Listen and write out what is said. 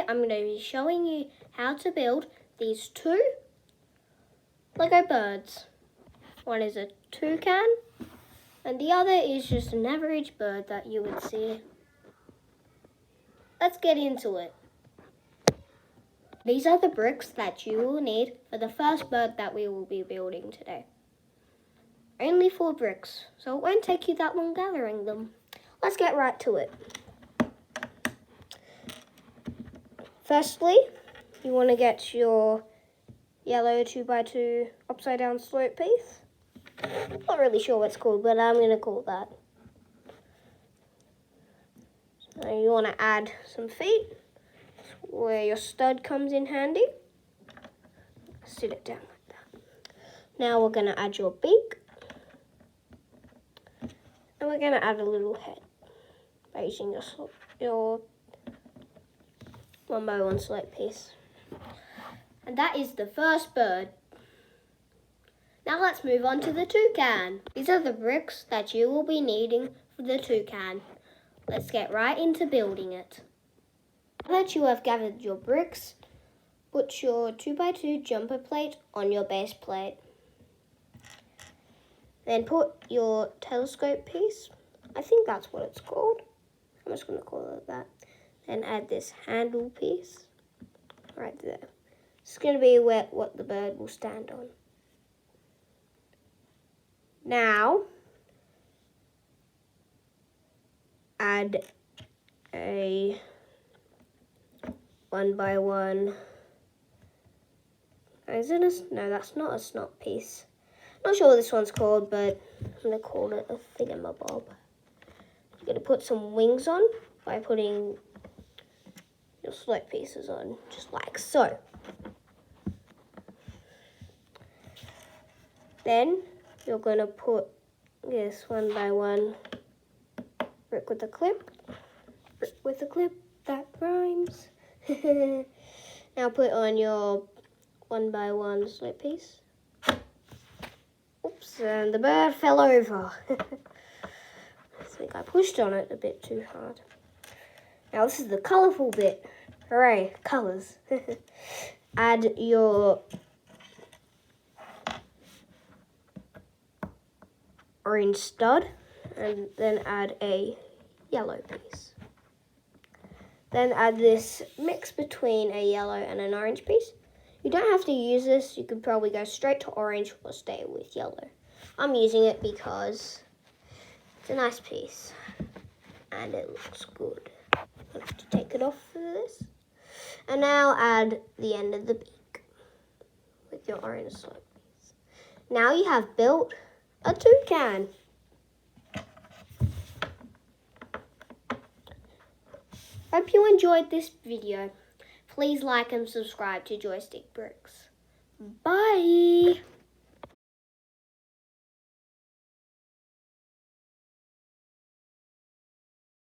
I'm going to be showing you how to build these 2 Lego birds. One is a toucan and the other is just an average bird that you would see. Let's get into it. These are the bricks that you will need for the first bird that we will be building today. Only 4 bricks, so it won't take you that long gathering them. Let's get right to it. Firstly, you want to get your yellow 2x2 upside down slope piece. Not really sure what it's called, but I'm going to call that. So you want to add some feet where your stud comes in handy. Sit it down like that. Now we're going to add your beak. And we're going to add a little head by using your 1x1 slope piece. And that is the first bird. Now let's move on to the toucan. These are the bricks that you will be needing for the toucan. Let's get right into building it. Now that you have gathered your bricks, put your 2x2 jumper plate on your base plate. Then put your telescope piece, I think that's what it's called. I'm just going to call it that. Then add this handle piece right there. It's going to be what the bird will stand on. Now, add a 1x1. Is it a, no, that's not a snot piece. Not sure what this one's called, but I'm going to call it a thingamabob. You're going to put some wings on by putting your slope pieces on, just like so. Then you're going to put this 1x1 brick with a clip. Brick with a clip, that rhymes. Now put on your 1x1 slope piece. Oops, and the bird fell over. I think I pushed on it a bit too hard. Now this is the colourful bit. Hooray, colours. Add your orange stud and then add a yellow piece. Then add this mix between a yellow and an orange piece. You don't have to use this. You could probably go straight to orange or stay with yellow. I'm using it because it's a nice piece and it looks good. I have to take it off for this. And now add the end of the beak with your orange slope piece. Now you have built a toucan. Hope you enjoyed this video. Please like and subscribe to Joystick Bricks. Bye!